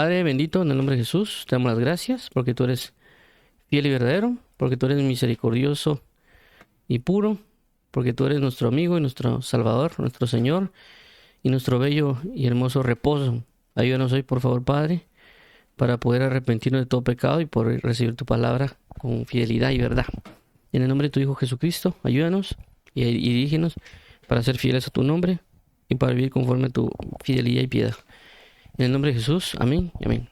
Padre bendito, en el nombre de Jesús, te damos las gracias porque tú eres fiel y verdadero, porque tú eres misericordioso y puro, porque tú eres nuestro amigo y nuestro Salvador, nuestro Señor y nuestro bello y hermoso reposo. Ayúdanos hoy, por favor, Padre, para poder arrepentirnos de todo pecado y poder recibir tu palabra con fidelidad y verdad. En el nombre de tu Hijo Jesucristo, ayúdanos y dirígenos para ser fieles a tu nombre y para vivir conforme a tu fidelidad y piedad. En el nombre de Jesús, amén y amén.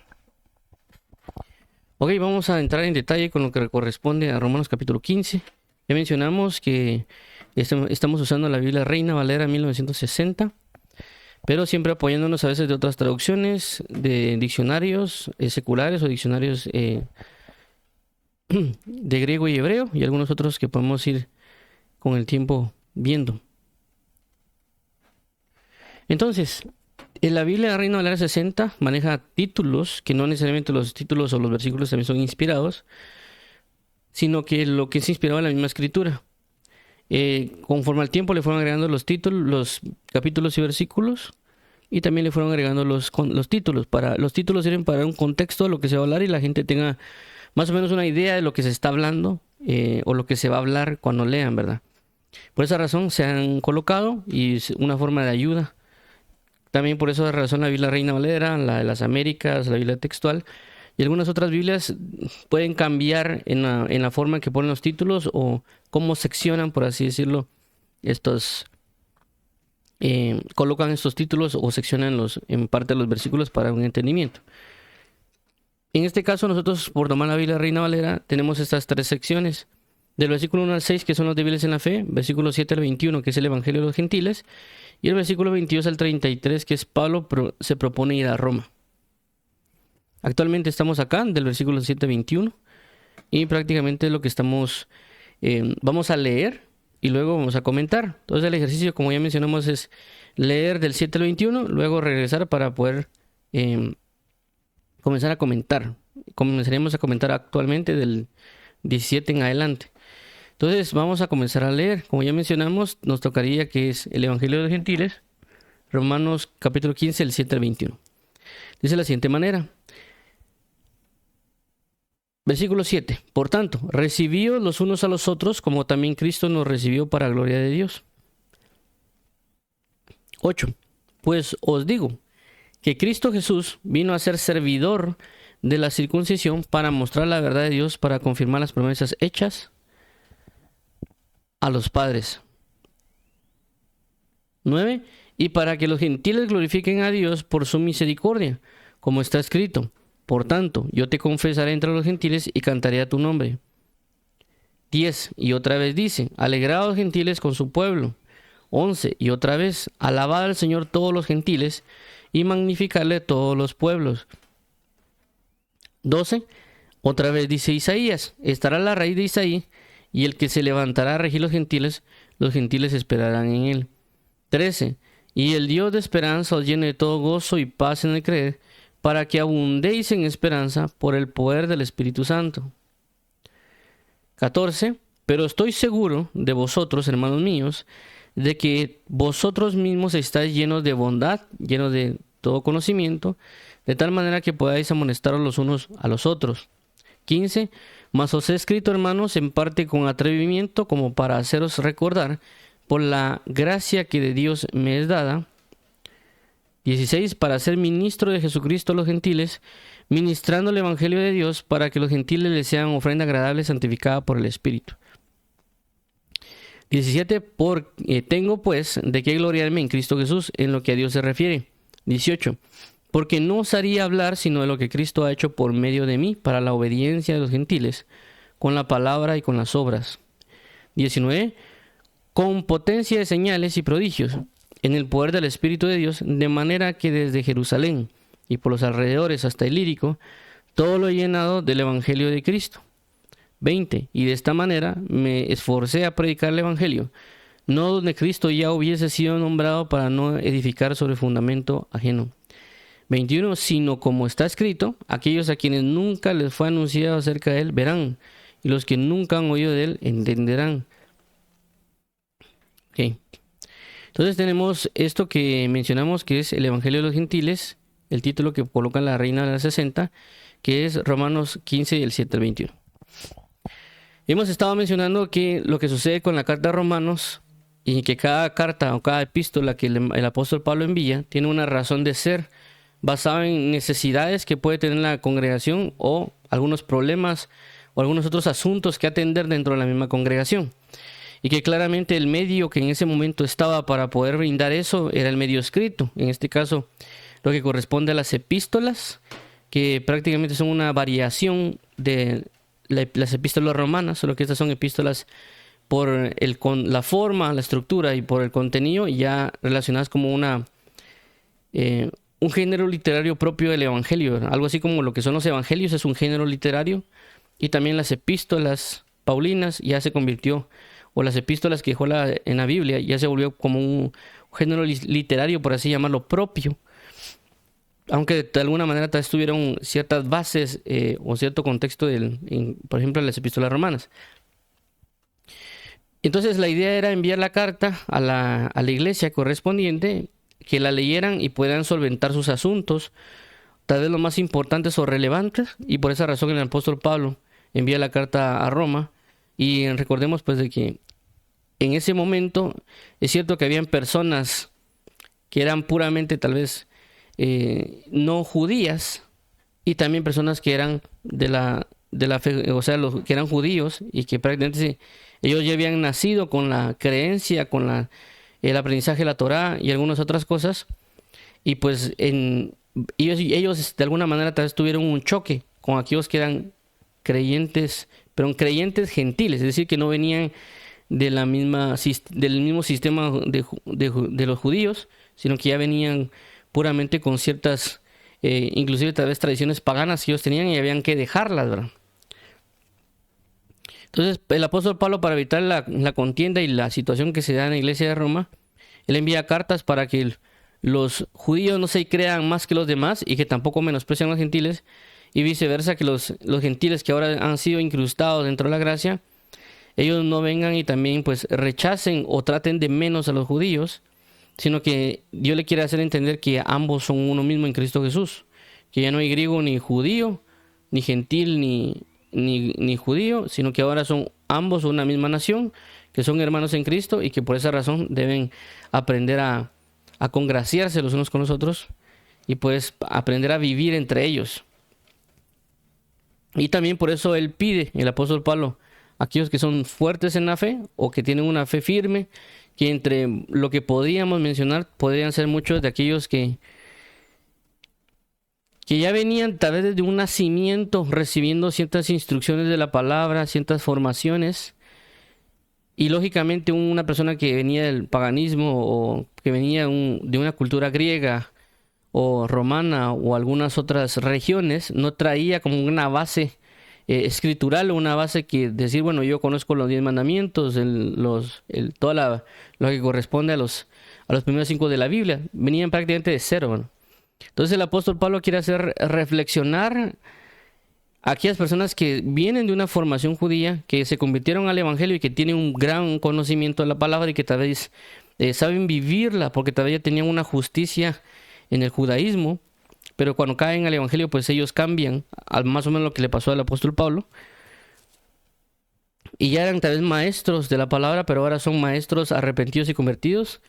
Ok, vamos a entrar en detalle con lo que corresponde a Romanos capítulo 15. Ya mencionamos que estamos usando la Biblia Reina Valera 1960, pero siempre apoyándonos a veces de otras traducciones, de diccionarios seculares o diccionarios de griego y hebreo y algunos otros que podemos ir con el tiempo viendo. Entonces, en la Biblia Reina Valera 60 maneja títulos, que no necesariamente los títulos o los versículos también son inspirados, sino que lo que es inspirado en la misma escritura. Conforme al tiempo le fueron agregando los títulos, los capítulos y versículos, y también le fueron agregando los títulos. Los títulos sirven para un contexto de lo que se va a hablar y la gente tenga más o menos una idea de lo que se está hablando o lo que se va a hablar cuando lean, ¿verdad? Por esa razón se han colocado y es una forma de ayuda. También por esa razón la Biblia Reina Valera, la de las Américas, la Biblia textual y algunas otras Biblias pueden cambiar en la forma en que ponen los títulos o cómo seccionan, por así decirlo, colocan estos títulos o seccionan en parte de los versículos para un entendimiento. En este caso nosotros, por tomar la Biblia Reina Valera, tenemos estas tres secciones. Del versículo 1 al 6, que son los débiles en la fe, versículo 7 al 21, que es el Evangelio de los Gentiles, y el versículo 22 al 33, que es Pablo se propone ir a Roma. Actualmente estamos acá, del versículo 7 al 21, y prácticamente lo que vamos a leer y luego vamos a comentar. Entonces el ejercicio, como ya mencionamos, es leer del 7 al 21, luego regresar para poder comenzar a comentar. Comenzaríamos a comentar actualmente del 17 en adelante. Entonces vamos a comenzar a leer. Como ya mencionamos, nos tocaría que es el Evangelio de los Gentiles, Romanos capítulo 15, el 7 al 21. Dice de la siguiente manera. Versículo 7. Por tanto, recibíos los unos a los otros, como también Cristo nos recibió para gloria de Dios. 8. Pues os digo que Cristo Jesús vino a ser servidor de la circuncisión para mostrar la verdad de Dios, para confirmar las promesas hechas a los padres. 9. Y para que los gentiles glorifiquen a Dios por su misericordia, como está escrito. Por tanto, yo te confesaré entre los gentiles y cantaré a tu nombre. 10. Y otra vez dice, alegraos gentiles con su pueblo. 11. Y otra vez, alabad al Señor todos los gentiles y magnificarle todos los pueblos. 12. Otra vez dice Isaías, estará la raíz de Isaí, y el que se levantará a regir los gentiles esperarán en él. 13. Y el Dios de esperanza os llene de todo gozo y paz en el creer, para que abundéis en esperanza por el poder del Espíritu Santo. 14. Pero estoy seguro de vosotros, hermanos míos, de que vosotros mismos estáis llenos de bondad, llenos de todo conocimiento, de tal manera que podáis amonestaros los unos a los otros. 15. Mas os he escrito, hermanos, en parte con atrevimiento, como para haceros recordar por la gracia que de Dios me es dada. 16. Para ser ministro de Jesucristo a los gentiles, ministrando el Evangelio de Dios, para que los gentiles les sean ofrenda agradable, santificada por el Espíritu. 17. Tengo pues de qué gloriarme en Cristo Jesús, en lo que a Dios se refiere. 18. Porque no osaría hablar sino de lo que Cristo ha hecho por medio de mí para la obediencia de los gentiles, con la palabra y con las obras. 19. Con potencia de señales y prodigios, en el poder del Espíritu de Dios, de manera que desde Jerusalén y por los alrededores hasta Ilírico, todo lo he llenado del Evangelio de Cristo. 20. Y de esta manera me esforcé a predicar el Evangelio, no donde Cristo ya hubiese sido nombrado, para no edificar sobre fundamento ajeno. 21. Sino como está escrito, aquellos a quienes nunca les fue anunciado acerca de él verán, y los que nunca han oído de él entenderán. Okay. Entonces tenemos esto que mencionamos, que es el Evangelio de los Gentiles, el título que coloca en la Reina de las 60, que es Romanos 15, del 7 al 21. Hemos estado mencionando que lo que sucede con la carta de Romanos y que cada carta o cada epístola que el apóstol Pablo envía tiene una razón de ser basada en necesidades que puede tener la congregación o algunos problemas o algunos otros asuntos que atender dentro de la misma congregación. Y que claramente el medio que en ese momento estaba para poder brindar eso era el medio escrito. En este caso, lo que corresponde a las epístolas, que prácticamente son una variación de las epístolas romanas, solo que estas son epístolas por la forma, la estructura y por el contenido, ya relacionadas como un género literario propio del evangelio, ¿verdad? Algo así como lo que son los evangelios es un género literario, y también las epístolas paulinas ya se convirtió, o las epístolas que dejó en la Biblia ya se volvió como un género literario, por así llamarlo, propio, aunque de alguna manera tal vez tuvieron ciertas bases o cierto contexto por ejemplo, en las epístolas romanas. Entonces la idea era enviar la carta a la iglesia correspondiente, que la leyeran y puedan solventar sus asuntos, tal vez los más importantes o relevantes, y por esa razón el apóstol Pablo envía la carta a Roma. Y recordemos pues de que en ese momento es cierto que habían personas que eran puramente tal vez no judías, y también personas que eran de la fe, o sea, los que eran judíos y que prácticamente ellos ya habían nacido con la creencia, con el aprendizaje de la Torá y algunas otras cosas, y pues ellos de alguna manera tal vez tuvieron un choque con aquellos que eran creyentes, pero creyentes gentiles, es decir, que no venían del mismo sistema de los judíos, sino que ya venían puramente con ciertas, inclusive tal vez tradiciones paganas que ellos tenían y habían que dejarlas, ¿verdad? Entonces el apóstol Pablo, para evitar la contienda y la situación que se da en la iglesia de Roma, él envía cartas para que los judíos no se crean más que los demás y que tampoco menosprecian a los gentiles, y viceversa, que los gentiles que ahora han sido incrustados dentro de la gracia, ellos no vengan y también pues rechacen o traten de menos a los judíos, sino que Dios le quiere hacer entender que ambos son uno mismo en Cristo Jesús, que ya no hay griego ni judío, ni gentil ni judío, sino que ahora son ambos una misma nación, que son hermanos en Cristo y que por esa razón deben aprender a congraciarse los unos con los otros y pues aprender a vivir entre ellos. Y también por eso él pide, el apóstol Pablo, a aquellos que son fuertes en la fe o que tienen una fe firme, que entre lo que podríamos mencionar podrían ser muchos de aquellos que ya venían tal vez desde un nacimiento recibiendo ciertas instrucciones de la palabra, ciertas formaciones, y lógicamente una persona que venía del paganismo o que venía de una cultura griega o romana o algunas otras regiones, no traía como una base escritural o una base que decir, bueno, yo conozco los 10 mandamientos, lo que corresponde a los primeros 5 de la Biblia. Venían prácticamente de cero, ¿no? Entonces el apóstol Pablo quiere hacer reflexionar a aquellas personas que vienen de una formación judía, que se convirtieron al evangelio y que tienen un gran conocimiento de la palabra y que tal vez saben vivirla porque tal vez ya tenían una justicia en el judaísmo, pero cuando caen al evangelio pues ellos cambian, más o menos lo que le pasó al apóstol Pablo, y ya eran tal vez maestros de la palabra, pero ahora son maestros arrepentidos y convertidos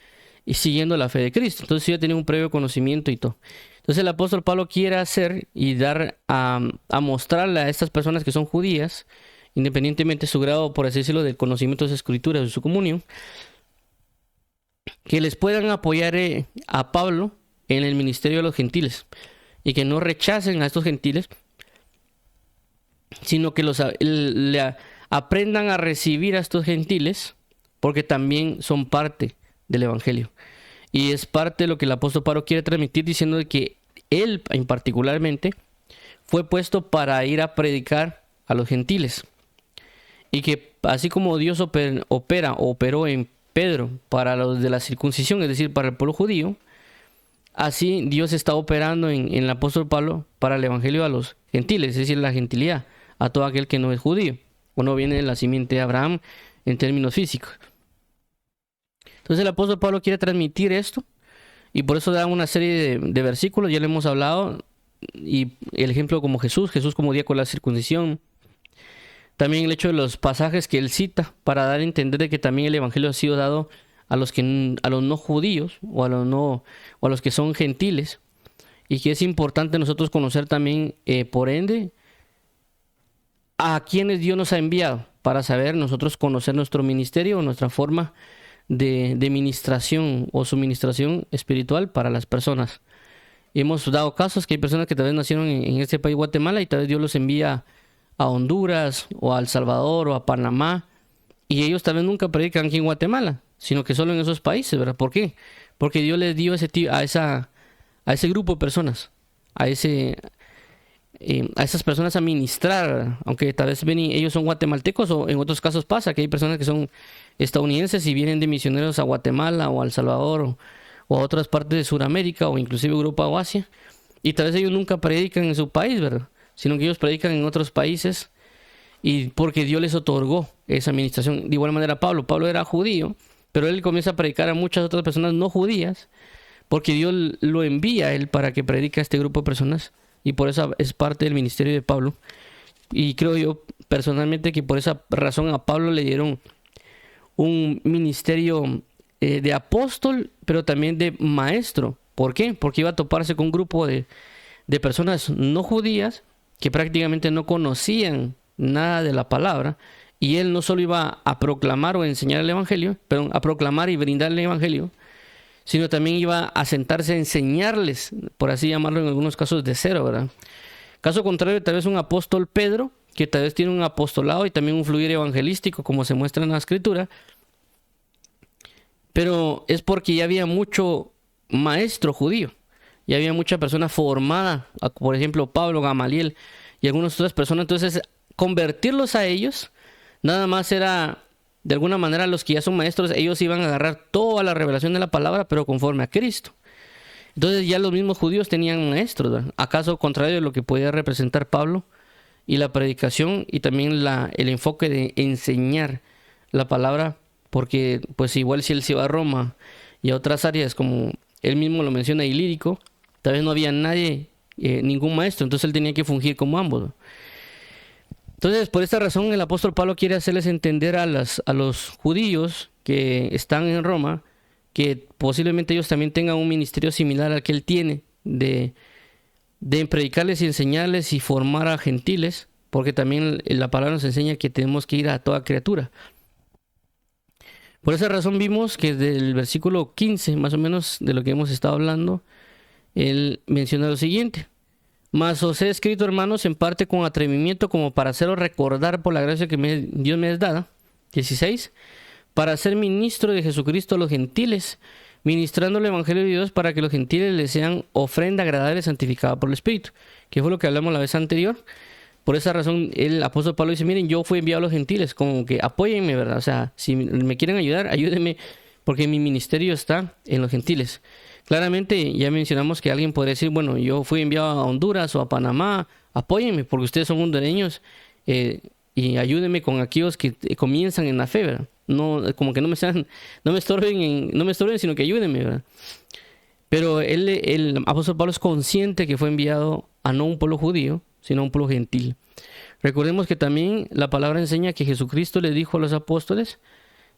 y siguiendo la fe de Cristo. Entonces ya tienen un previo conocimiento y todo. Entonces el apóstol Pablo quiere hacer y dar a mostrarle a estas personas que son judías, independientemente de su grado, por así decirlo, del conocimiento de las escrituras, de su comunión, que les puedan apoyar a Pablo en el ministerio de los gentiles y que no rechacen a estos gentiles, sino que aprendan a recibir a estos gentiles porque también son parte del evangelio. Y es parte de lo que el apóstol Pablo quiere transmitir, diciendo de que él en particularmente fue puesto para ir a predicar a los gentiles. Y que así como Dios operó en Pedro para los de la circuncisión, es decir, para el pueblo judío, así Dios está operando en el apóstol Pablo para el evangelio a los gentiles, es decir, la gentilidad, a todo aquel que no es judío o no viene de la simiente de Abraham en términos físicos. Entonces el apóstol Pablo quiere transmitir esto Y por eso da una serie de versículos, ya le hemos hablado, y el ejemplo como Jesús como día con la circuncisión. También el hecho de los pasajes que él cita para dar a entender de que también el evangelio ha sido dado a los a los no judíos o a los que son gentiles, y que es importante nosotros conocer también, por ende, a quienes Dios nos ha enviado para saber nosotros conocer nuestro ministerio o nuestra forma de ministración o suministración espiritual para las personas. Y hemos dado casos que hay personas que tal vez nacieron en este país, Guatemala, y tal vez Dios los envía a Honduras o a El Salvador o a Panamá, y ellos tal vez nunca predican aquí en Guatemala, sino que solo en esos países, ¿verdad? ¿Por qué? Porque Dios les dio a ese grupo de personas, a esas personas a ministrar, ¿verdad? Aunque tal vez ellos son guatemaltecos, o en otros casos pasa que hay personas que son estadounidenses y vienen de misioneros a Guatemala o a El Salvador o a otras partes de Sudamérica o inclusive Europa o Asia, y tal vez ellos nunca predican en su país, ¿verdad? Sino que ellos predican en otros países, y porque Dios les otorgó esa administración. De igual manera Pablo era judío, pero él comienza a predicar a muchas otras personas no judías, porque Dios lo envía a él para que predique a este grupo de personas, y por eso es parte del ministerio de Pablo. Y creo yo personalmente que por esa razón a Pablo le dieron un ministerio de apóstol, pero también de maestro. ¿Por qué? Porque iba a toparse con un grupo de personas no judías que prácticamente no conocían nada de la palabra, y él no solo iba a proclamar o enseñar el evangelio, pero a proclamar y brindar el evangelio, sino también iba a sentarse a enseñarles, por así llamarlo en algunos casos, de cero, ¿verdad? Caso contrario, tal vez un apóstol Pedro, que tal vez tiene un apostolado y también un fluir evangelístico, como se muestra en la escritura, pero es porque ya había mucho maestro judío, ya había mucha persona formada, por ejemplo Pablo, Gamaliel y algunas otras personas. Entonces convertirlos a ellos nada más era, de alguna manera, los que ya son maestros, ellos iban a agarrar toda la revelación de la palabra, pero conforme a Cristo. Entonces ya los mismos judíos tenían maestros, ¿verdad? Acaso contrario de lo que podía representar Pablo y la predicación y también el enfoque de enseñar la palabra, porque pues igual si él se iba a Roma y a otras áreas, como él mismo lo menciona, Ilírico, tal vez no había nadie, ningún maestro, entonces él tenía que fungir como ambos, ¿no? Entonces, por esta razón, el apóstol Pablo quiere hacerles entender a los judíos que están en Roma, que posiblemente ellos también tengan un ministerio similar al que él tiene, de predicarles y enseñarles y formar a gentiles, porque también la palabra nos enseña que tenemos que ir a toda criatura. Por esa razón vimos que desde el versículo 15, más o menos de lo que hemos estado hablando, él menciona lo siguiente: mas os he escrito, hermanos, en parte con atrevimiento, como para haceros recordar por la gracia que Dios me es dada. 16. Para ser ministro de Jesucristo a los gentiles, ministrando el evangelio de Dios, para que los gentiles les sean ofrenda agradable santificada por el Espíritu, que fue lo que hablamos la vez anterior. Por esa razón el apóstol Pablo dice: miren, yo fui enviado a los gentiles, como que apóyenme, ¿verdad? O sea, si me quieren ayudar, ayúdenme, porque mi ministerio está en los gentiles. Claramente ya mencionamos que alguien podría decir: bueno, yo fui enviado a Honduras o a Panamá, apóyenme porque ustedes son hondureños, y ayúdenme con aquellos que comienzan en la fe, ¿verdad? No, como que no me estorben, sino que ayúdenme, ¿verdad? Pero el apóstol Pablo es consciente que fue enviado a no un pueblo judío, sino a un pueblo gentil. Recordemos que también la palabra enseña que Jesucristo le dijo a los apóstoles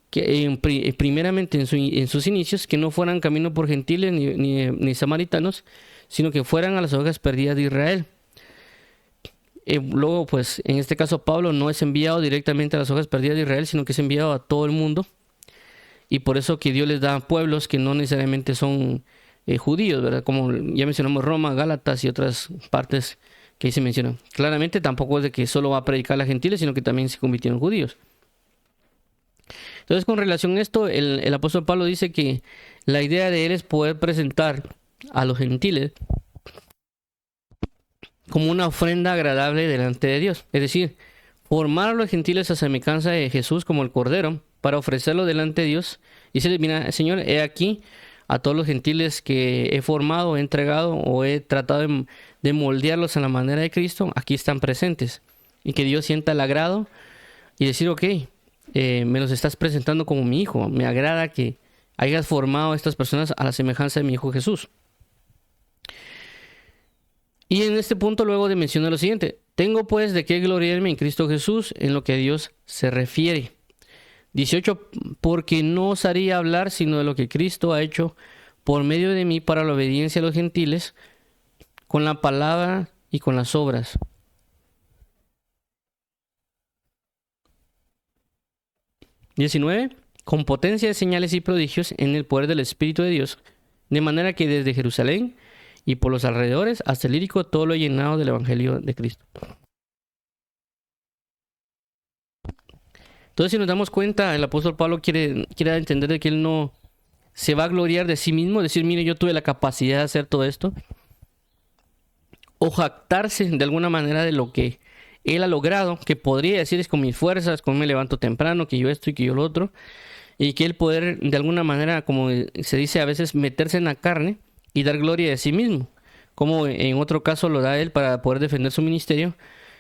que primeramente en sus inicios, que no fueran camino por gentiles ni samaritanos, sino que fueran a las ovejas perdidas de Israel. Luego, pues, en este caso Pablo no es enviado directamente a las ovejas perdidas de Israel, sino que es enviado a todo el mundo. Y por eso que Dios les da pueblos que no necesariamente son judíos, ¿verdad? Como ya mencionamos Roma, Gálatas y otras partes que ahí se mencionan. Claramente tampoco es de que solo va a predicar a los gentiles, sino que también se convirtieron en judíos. Entonces, con relación a esto, el apóstol Pablo dice que la idea de él es poder presentar a los gentiles como una ofrenda agradable delante de Dios. Es decir, formar a los gentiles a semejanza de Jesús como el Cordero, para ofrecerlo delante de Dios. Y dice: mira, Señor, he aquí a todos los gentiles que he formado, he entregado o he tratado de moldearlos a la manera de Cristo, aquí están presentes. Y que Dios sienta el agrado y decir: ok, me los estás presentando como mi hijo. Me agrada que hayas formado a estas personas a la semejanza de mi Hijo Jesús. Y en este punto luego de mencionar lo siguiente: tengo pues de qué gloriarme en Cristo Jesús en lo que a Dios se refiere. 18, porque no osaría hablar sino de lo que Cristo ha hecho por medio de mí para la obediencia a los gentiles, con la palabra y con las obras. 19, con potencia de señales y prodigios en el poder del Espíritu de Dios, de manera que desde Jerusalén y por los alrededores hasta el Ilírico todo lo he llenado del Evangelio de Cristo. Entonces, si nos damos cuenta, el apóstol Pablo quiere entender de que él no se va a gloriar de sí mismo, decir, mire, yo tuve la capacidad de hacer todo esto, o jactarse de alguna manera de lo que él ha logrado, que podría decir es con mis fuerzas, con me levanto temprano, que yo esto y que yo lo otro, y que él poder de alguna manera, como se dice a veces, meterse en la carne y dar gloria de sí mismo, como en otro caso lo da él para poder defender su ministerio,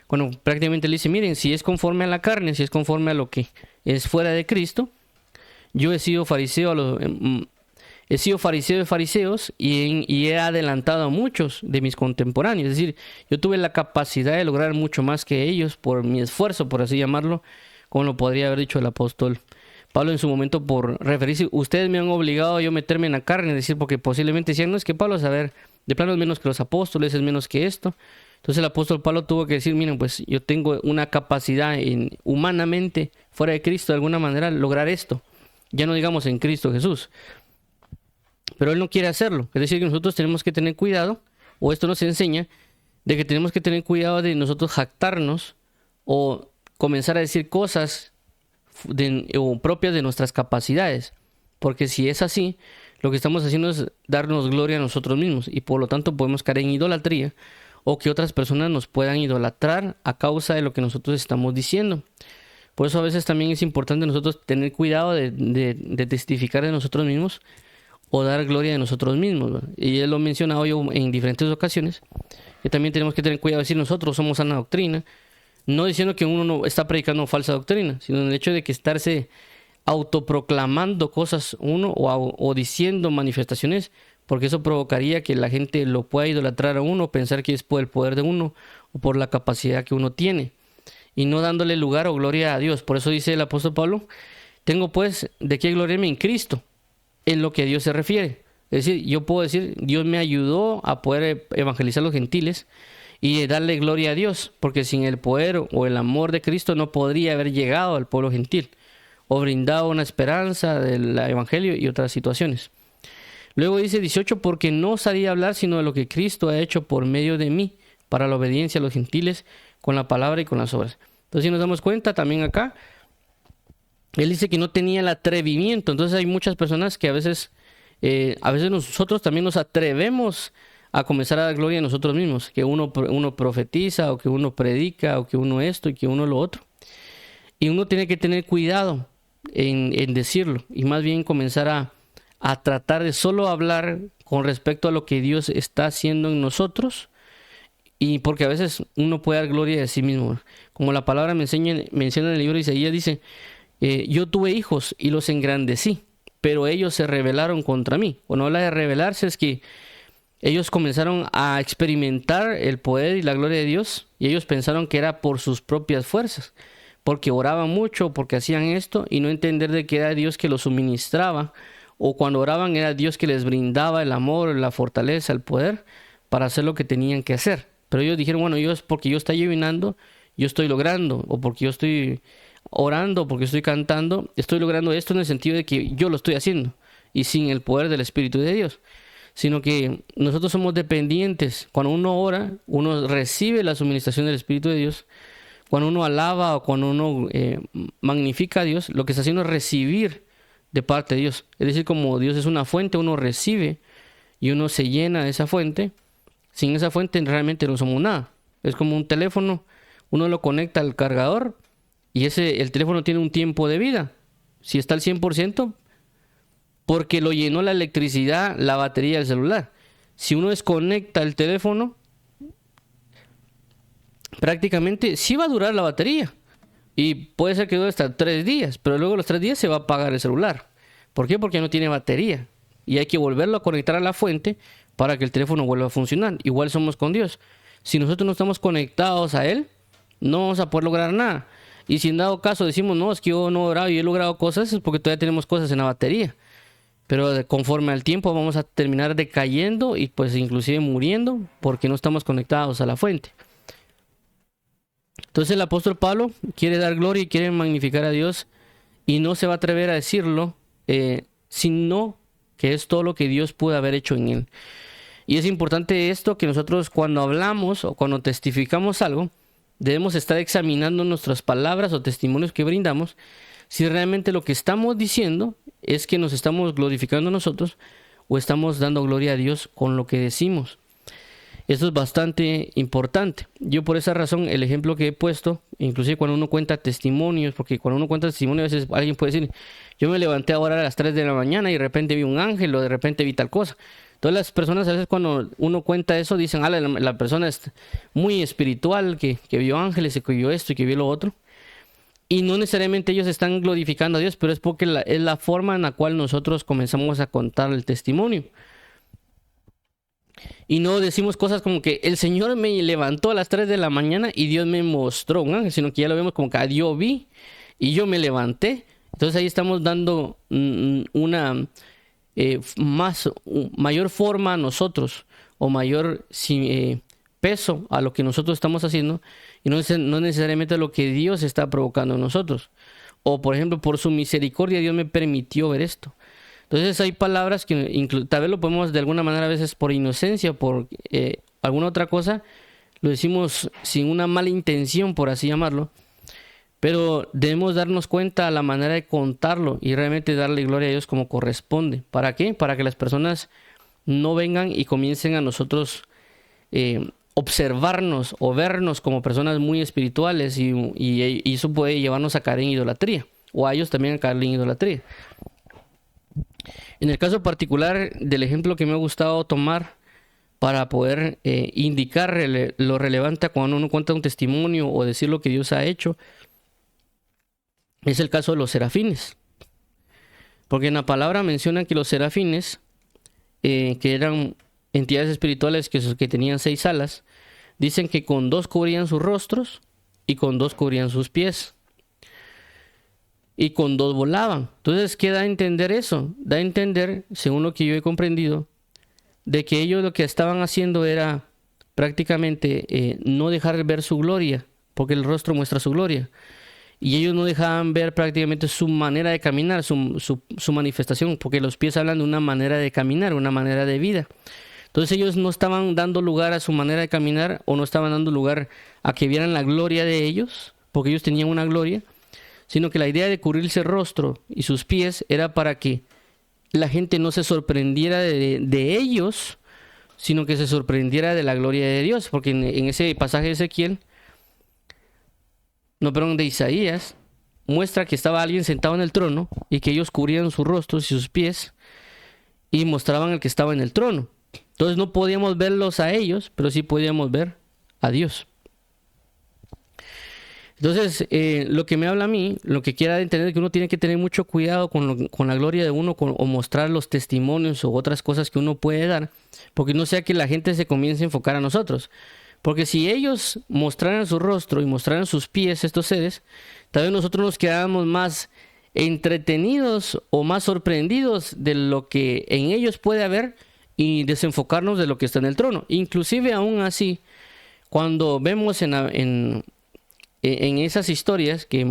cuando prácticamente le dice, miren, si es conforme a la carne, si es conforme a lo que es fuera de Cristo, yo he sido fariseo de fariseos y he adelantado a muchos de mis contemporáneos. Es decir, yo tuve la capacidad de lograr mucho más que ellos por mi esfuerzo, por así llamarlo, como lo podría haber dicho el apóstol Pablo en su momento, por referirse, ustedes me han obligado a yo meterme en la carne, es decir, porque posiblemente decían, no, es que Pablo, a ver, de plano es menos que los apóstoles, es menos que esto. Entonces el apóstol Pablo tuvo que decir, miren, pues yo tengo una capacidad humanamente, fuera de Cristo, de alguna manera, lograr esto. Ya no digamos en Cristo Jesús. Pero él no quiere hacerlo. Es decir, que nosotros tenemos que tener cuidado, o esto nos enseña, de que tenemos que tener cuidado de nosotros jactarnos o comenzar a decir cosas propias de nuestras capacidades. Porque si es así, lo que estamos haciendo es darnos gloria a nosotros mismos y por lo tanto podemos caer en idolatría o que otras personas nos puedan idolatrar a causa de lo que nosotros estamos diciendo. Por eso a veces también es importante nosotros tener cuidado de testificar de nosotros mismos o dar gloria de nosotros mismos, ¿verdad? Y él lo ha mencionado yo en diferentes ocasiones, que también tenemos que tener cuidado de decir nosotros somos sana doctrina, no diciendo que uno no está predicando falsa doctrina, sino en el hecho de que estarse autoproclamando cosas uno o diciendo manifestaciones, porque eso provocaría que la gente lo pueda idolatrar a uno, pensar que es por el poder de uno o por la capacidad que uno tiene, y no dándole lugar o gloria a Dios. Por eso dice el apóstol Pablo, tengo pues de qué gloriarme en Cristo, en lo que a Dios se refiere. Es decir, yo puedo decir, Dios me ayudó a poder evangelizar a los gentiles y darle gloria a Dios, porque sin el poder o el amor de Cristo no podría haber llegado al pueblo gentil o brindado una esperanza del evangelio y otras situaciones. Luego dice 18, porque no osaría hablar sino de lo que Cristo ha hecho por medio de mí para la obediencia a los gentiles con la palabra y con las obras. Entonces, si nos damos cuenta también acá, él dice que no tenía el atrevimiento. Entonces hay muchas personas que a veces nosotros también nos atrevemos a comenzar a dar gloria a nosotros mismos, que uno profetiza o que uno predica o que uno esto y que uno lo otro. Y uno tiene que tener cuidado en decirlo y más bien comenzar a tratar de solo hablar con respecto a lo que Dios está haciendo en nosotros, y porque a veces uno puede dar gloria de sí mismo. Como la palabra menciona en el libro de Isaías, dice, yo tuve hijos y los engrandecí, pero ellos se rebelaron contra mí. Cuando habla de rebelarse es que ellos comenzaron a experimentar el poder y la gloria de Dios y ellos pensaron que era por sus propias fuerzas, porque oraban mucho, porque hacían esto y no entender de que era Dios que los suministraba, o cuando oraban era Dios que les brindaba el amor, la fortaleza, el poder para hacer lo que tenían que hacer. Pero ellos dijeron, bueno, yo es porque yo estoy ayunando, yo estoy logrando, o porque yo estoy orando, porque estoy cantando, estoy logrando esto en el sentido de que yo lo estoy haciendo y sin el poder del Espíritu de Dios, sino que nosotros somos dependientes. Cuando uno ora, uno recibe la suministración del Espíritu de Dios. Cuando uno alaba o cuando uno magnifica a Dios, lo que está haciendo es recibir de parte de Dios. Es decir, como Dios es una fuente, uno recibe y uno se llena de esa fuente. Sin esa fuente realmente no somos nada. Es como un teléfono, uno lo conecta al cargador y el teléfono tiene un tiempo de vida. Si está al 100%, porque lo llenó la electricidad, la batería del celular. Si uno desconecta el teléfono, prácticamente sí va a durar la batería. Y puede ser que dure hasta 3 días, pero luego los 3 días se va a apagar el celular. ¿Por qué? Porque no tiene batería y hay que volverlo a conectar a la fuente para que el teléfono vuelva a funcionar. Igual somos con Dios. Si nosotros no estamos conectados a Él, no vamos a poder lograr nada. Y si en dado caso decimos, no, es que yo no he orado y he logrado cosas, es porque todavía tenemos cosas en la batería. Pero conforme al tiempo vamos a terminar decayendo y pues inclusive muriendo porque no estamos conectados a la fuente. Entonces el apóstol Pablo quiere dar gloria y quiere magnificar a Dios y no se va a atrever a decirlo, sino que es todo lo que Dios pudo haber hecho en él. Y es importante esto, que nosotros cuando hablamos o cuando testificamos algo, debemos estar examinando nuestras palabras o testimonios que brindamos, si realmente lo que estamos diciendo es que nos estamos glorificando nosotros o estamos dando gloria a Dios con lo que decimos. Esto es bastante importante. Yo por esa razón el ejemplo que he puesto, inclusive cuando uno cuenta testimonios, porque cuando uno cuenta testimonios a veces alguien puede decir, yo me levanté ahora a las 3 de la mañana y de repente vi un ángel o de repente vi tal cosa. Todas las personas a veces cuando uno cuenta eso dicen, la persona es muy espiritual, que vio ángeles y que vio esto y que vio lo otro. Y no necesariamente ellos están glorificando a Dios, pero es porque es la forma en la cual nosotros comenzamos a contar el testimonio. Y no decimos cosas como que el Señor me levantó a las 3 de la mañana y Dios me mostró un ángel, sino que ya lo vemos como que yo vi y yo me levanté. Entonces ahí estamos dando una mayor forma a nosotros o mayor peso a lo que nosotros estamos haciendo y no necesariamente a lo que Dios está provocando en nosotros. O por ejemplo, por su misericordia Dios me permitió ver esto. Entonces hay palabras que tal vez lo podemos de alguna manera a veces por inocencia, por alguna otra cosa, lo decimos sin una mala intención, por así llamarlo, pero debemos darnos cuenta a la manera de contarlo y realmente darle gloria a Dios como corresponde. ¿Para qué? Para que las personas no vengan y comiencen a nosotros observarnos o vernos como personas muy espirituales y eso puede llevarnos a caer en idolatría o a ellos también a caer en idolatría. En el caso particular del ejemplo que me ha gustado tomar para poder indicar lo relevante cuando uno cuenta un testimonio o decir lo que Dios ha hecho, es el caso de los serafines. Porque en la palabra menciona que los serafines, que eran entidades espirituales que tenían 6 alas, dicen que con 2 cubrían sus rostros y con 2 cubrían sus pies. Y con 2 volaban. Entonces, ¿qué da a entender eso? Da a entender, según lo que yo he comprendido, de que ellos lo que estaban haciendo era prácticamente no dejar ver su gloria, porque el rostro muestra su gloria. Y ellos no dejaban ver prácticamente su manera de caminar, su manifestación, porque los pies hablan de una manera de caminar, una manera de vida. Entonces ellos no estaban dando lugar a su manera de caminar o no estaban dando lugar a que vieran la gloria de ellos, porque ellos tenían una gloria, sino que la idea de cubrirse el rostro y sus pies era para que la gente no se sorprendiera de ellos, sino que se sorprendiera de la gloria de Dios, porque en ese pasaje de Ezequiel, de Isaías, muestra que estaba alguien sentado en el trono y que ellos cubrían sus rostros y sus pies y mostraban al que estaba en el trono. Entonces no podíamos verlos a ellos, pero sí podíamos ver a Dios. Entonces, lo que me habla a mí, lo que quiera entender es que uno tiene que tener mucho cuidado con la gloria de uno o mostrar los testimonios o otras cosas que uno puede dar, porque no sea que la gente se comience a enfocar a nosotros. Porque si ellos mostraran su rostro y mostraran sus pies, estos seres, tal vez nosotros nos quedáramos más entretenidos o más sorprendidos de lo que en ellos puede haber y desenfocarnos de lo que está en el trono. Inclusive aún así, cuando vemos en esas historias que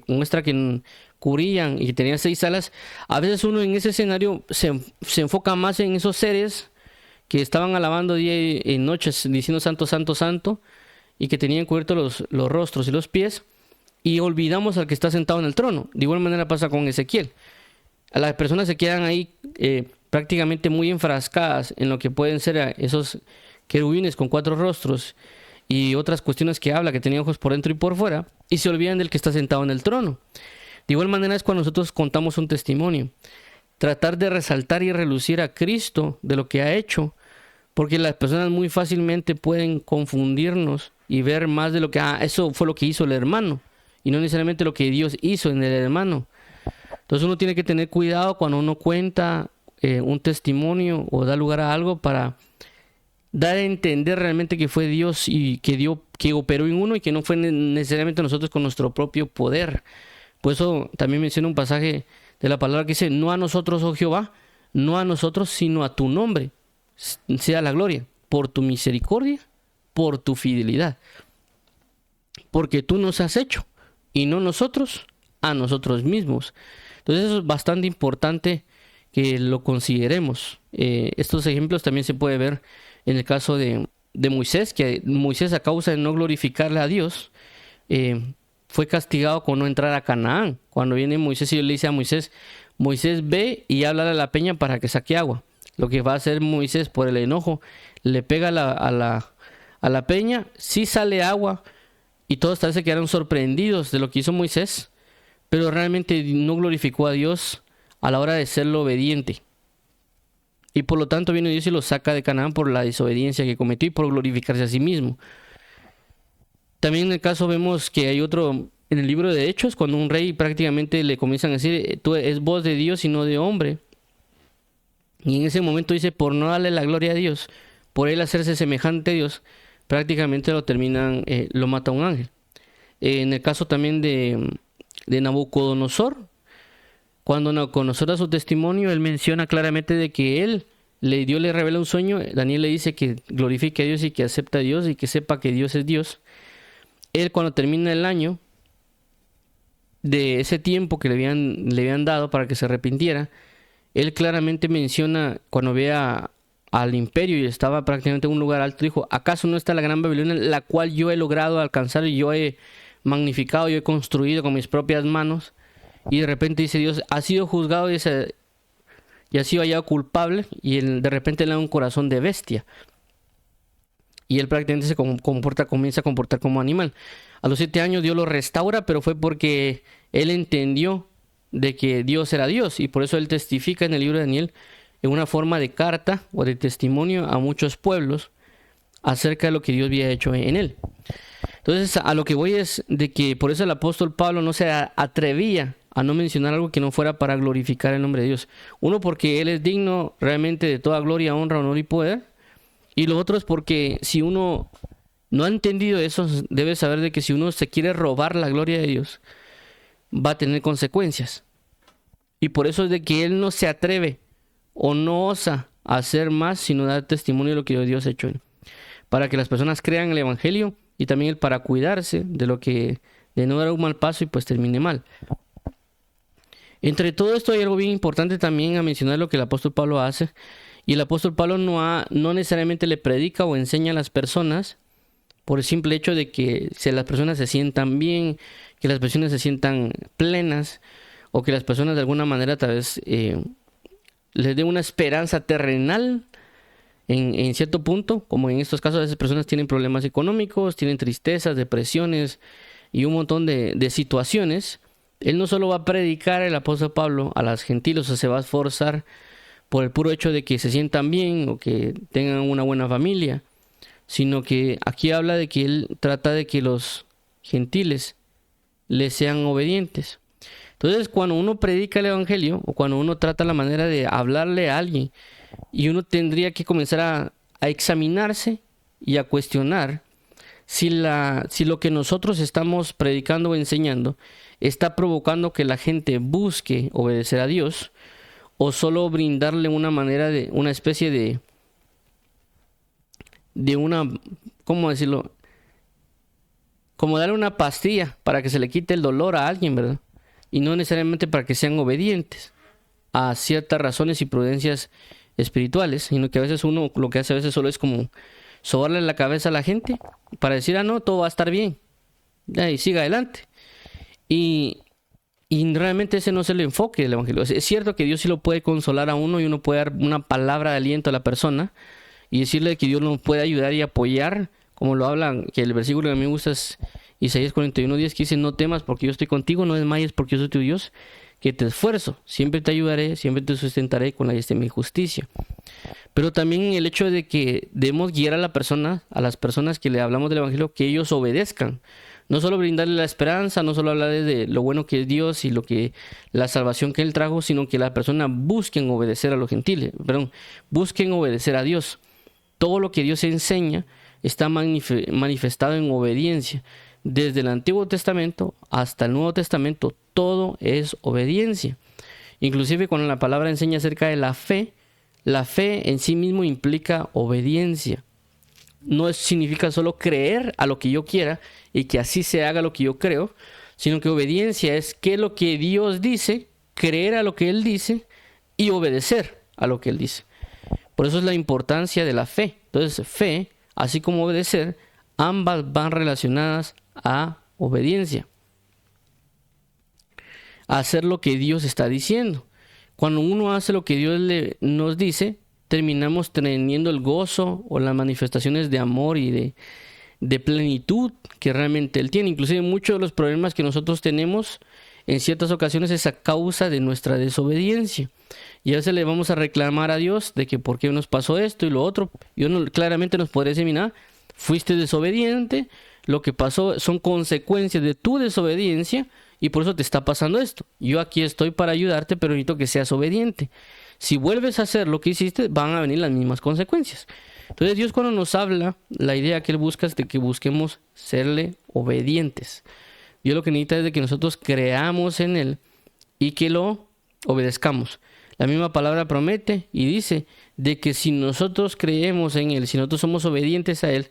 muestra que cubrían y que tenían 6 alas, a veces uno en ese escenario se enfoca más en esos seres que estaban alabando día y noche diciendo santo, santo, santo, y que tenían cubiertos los rostros y los pies, y olvidamos al que está sentado en el trono. De igual manera pasa con Ezequiel. A las personas se quedan ahí prácticamente muy enfrascadas en lo que pueden ser esos querubines con 4 rostros y otras cuestiones que habla, que tenía ojos por dentro y por fuera, y se olvidan del que está sentado en el trono. De igual manera es cuando nosotros contamos un testimonio. Tratar de resaltar y relucir a Cristo de lo que ha hecho, porque las personas muy fácilmente pueden confundirnos y ver más de lo que, eso fue lo que hizo el hermano, y no necesariamente lo que Dios hizo en el hermano. Entonces uno tiene que tener cuidado cuando uno cuenta un testimonio o da lugar a algo para dar a entender realmente que fue Dios y que operó en uno y que no fue necesariamente nosotros con nuestro propio poder. Por eso también menciona un pasaje de la palabra que dice: no a nosotros, oh Jehová, no a nosotros, sino a tu nombre sea la gloria, por tu misericordia, por tu fidelidad. Porque tú nos has hecho, y no nosotros a nosotros mismos. Entonces eso es bastante importante que lo consideremos. Estos ejemplos también se puede ver en el caso de Moisés, que Moisés, a causa de no glorificarle a Dios, fue castigado con no entrar a Canaán. Cuando viene Moisés y le dice a Moisés: Moisés, ve y háblale a la peña para que saque agua. Lo que va a hacer Moisés, por el enojo, le pega a la peña, sí sale agua, y todos tal vez se quedaron sorprendidos de lo que hizo Moisés, pero realmente no glorificó a Dios a la hora de serlo obediente. Y por lo tanto viene Dios y lo saca de Canaán por la desobediencia que cometió y por glorificarse a sí mismo. También en el caso vemos que hay otro, en el libro de Hechos, cuando un rey prácticamente le comienzan a decir: tú es voz de Dios y no de hombre. Y en ese momento dice: por no darle la gloria a Dios, por él hacerse semejante a Dios, prácticamente lo mata un ángel. En el caso también de Nabucodonosor, cuando Nabucodonosor da su testimonio, él menciona claramente de que él le revela un sueño. Daniel le dice que glorifique a Dios y que acepte a Dios y que sepa que Dios es Dios. Él, cuando termina el año de ese tiempo que le habían dado para que se arrepintiera, él claramente menciona, cuando ve al imperio y estaba prácticamente en un lugar alto, dijo: ¿acaso no está la gran Babilonia, la cual yo he logrado alcanzar y yo he magnificado, yo he construido con mis propias manos? Y de repente dice Dios: ha sido juzgado y ha sido hallado culpable, y de repente le da un corazón de bestia. Y él prácticamente comienza a comportar como animal. A los 7 años Dios lo restaura, pero fue porque él entendió de que Dios era Dios, y por eso él testifica en el libro de Daniel en una forma de carta o de testimonio a muchos pueblos acerca de lo que Dios había hecho en él. Entonces, a lo que voy es de que por eso el apóstol Pablo no se atrevía a no mencionar algo que no fuera para glorificar el nombre de Dios. Uno, porque él es digno realmente de toda gloria, honra, honor y poder. Y lo otro es porque si uno no ha entendido eso, debe saber de que si uno se quiere robar la gloria de Dios, va a tener consecuencias. Y por eso es de que él no se atreve o no osa hacer más sino dar testimonio de lo que Dios ha hecho, para que las personas crean el evangelio, y también él para cuidarse de no dar un mal paso y pues termine mal. Entre todo esto hay algo bien importante también a mencionar, lo que el apóstol Pablo hace. Y el apóstol Pablo no necesariamente le predica o enseña a las personas por el simple hecho de que las personas se sientan bien, que las personas se sientan plenas, o que las personas de alguna manera tal vez les dé una esperanza terrenal en cierto punto. Como en estos casos, a veces personas tienen problemas económicos, tienen tristezas, depresiones y un montón de situaciones. Él no solo va a predicar, el apóstol Pablo, a las gentiles, o se va a esforzar por el puro hecho de que se sientan bien o que tengan una buena familia, sino que aquí habla de que él trata de que los gentiles le sean obedientes. Entonces, cuando uno predica el evangelio, o cuando uno trata la manera de hablarle a alguien, y uno tendría que comenzar a examinarse y a cuestionar si lo que nosotros estamos predicando o enseñando está provocando que la gente busque obedecer a Dios, o solo brindarle una especie de una, ¿cómo decirlo? Como darle una pastilla para que se le quite el dolor a alguien, ¿verdad? Y no necesariamente para que sean obedientes a ciertas razones y prudencias espirituales, sino que a veces uno lo que hace a veces solo es como sobarle la cabeza a la gente para decir: no, todo va a estar bien, y siga adelante. Y realmente ese no es el enfoque del evangelio. Es cierto que Dios sí lo puede consolar a uno, y uno puede dar una palabra de aliento a la persona y decirle que Dios nos puede ayudar y apoyar, como lo hablan, que el versículo que a mí me gusta es Isaías 41:10, que dice: no temas porque yo estoy contigo, no desmayes porque yo soy tu Dios, que te esfuerzo, siempre te ayudaré, siempre te sustentaré con la diestra de mi justicia. Pero también el hecho de que debemos guiar a las personas que le hablamos del evangelio, que ellos obedezcan. No solo brindarle la esperanza, no solo hablarle de lo bueno que es Dios y la salvación que Él trajo, sino que la persona busque en obedecer a los gentiles, busque en obedecer a Dios. Todo lo que Dios enseña está manifestado en obediencia. Desde el Antiguo Testamento hasta el Nuevo Testamento, todo es obediencia. Inclusive cuando la palabra enseña acerca de la fe en sí mismo implica obediencia. No significa solo creer a lo que yo quiera y que así se haga lo que yo creo, sino que obediencia es que lo que Dios dice, creer a lo que Él dice y obedecer a lo que Él dice. Por eso es la importancia de la fe. Entonces, fe, así como obedecer, ambas van relacionadas a obediencia. A hacer lo que Dios está diciendo. Cuando uno hace lo que Dios nos dice, terminamos teniendo el gozo o las manifestaciones de amor y de plenitud que realmente Él tiene. Inclusive muchos de los problemas que nosotros tenemos en ciertas ocasiones es a causa de nuestra desobediencia. Y a veces le vamos a reclamar a Dios de que por qué nos pasó esto y lo otro. Y uno claramente nos podría decir, mira, fuiste desobediente, lo que pasó son consecuencias de tu desobediencia y por eso te está pasando esto. Yo aquí estoy para ayudarte, pero necesito que seas obediente. Si vuelves a hacer lo que hiciste, van a venir las mismas consecuencias. Entonces Dios, cuando nos habla, la idea que Él busca es de que busquemos serle obedientes. Dios lo que necesita es de que nosotros creamos en Él y que lo obedezcamos. La misma palabra promete y dice de que si nosotros creemos en Él, si nosotros somos obedientes a Él,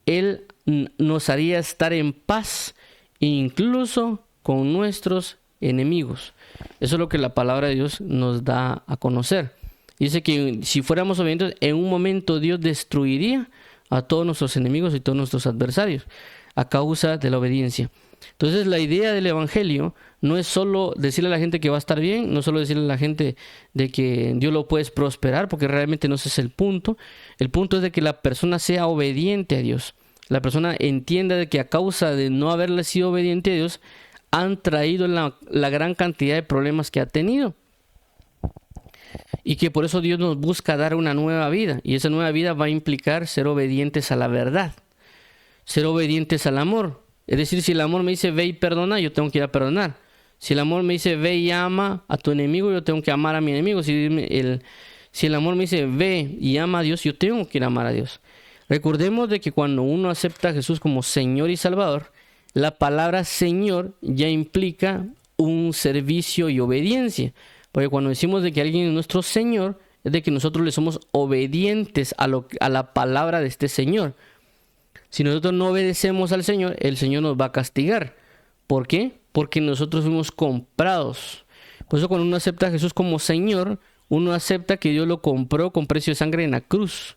Él nos haría estar en paz incluso con nuestros enemigos. Eso es lo que la palabra de Dios nos da a conocer. Dice que si fuéramos obedientes, en un momento Dios destruiría a todos nuestros enemigos y todos nuestros adversarios a causa de la obediencia. Entonces la idea del evangelio no es solo decirle a la gente que va a estar bien, no solo decirle a la gente de que Dios lo puede prosperar, porque realmente no ese es el punto. El punto es de que la persona sea obediente a Dios. La persona entienda de que a causa de no haberle sido obediente a Dios, han traído la gran cantidad de problemas que ha tenido. Y que por eso Dios nos busca dar una nueva vida. Y esa nueva vida va a implicar ser obedientes a la verdad. Ser obedientes al amor. Es decir, si el amor me dice ve y perdona, yo tengo que ir a perdonar. Si el amor me dice ve y ama a tu enemigo, yo tengo que amar a mi enemigo. Si el amor me dice ve y ama a Dios, yo tengo que ir a amar a Dios. Recordemos de que cuando uno acepta a Jesús como Señor y Salvador, la palabra Señor ya implica un servicio y obediencia. Porque cuando decimos de que alguien es nuestro Señor, es de que nosotros le somos obedientes a la palabra de este Señor. Si nosotros no obedecemos al Señor, el Señor nos va a castigar. ¿Por qué? Porque nosotros fuimos comprados. Por eso cuando uno acepta a Jesús como Señor, uno acepta que Dios lo compró con precio de sangre en la cruz.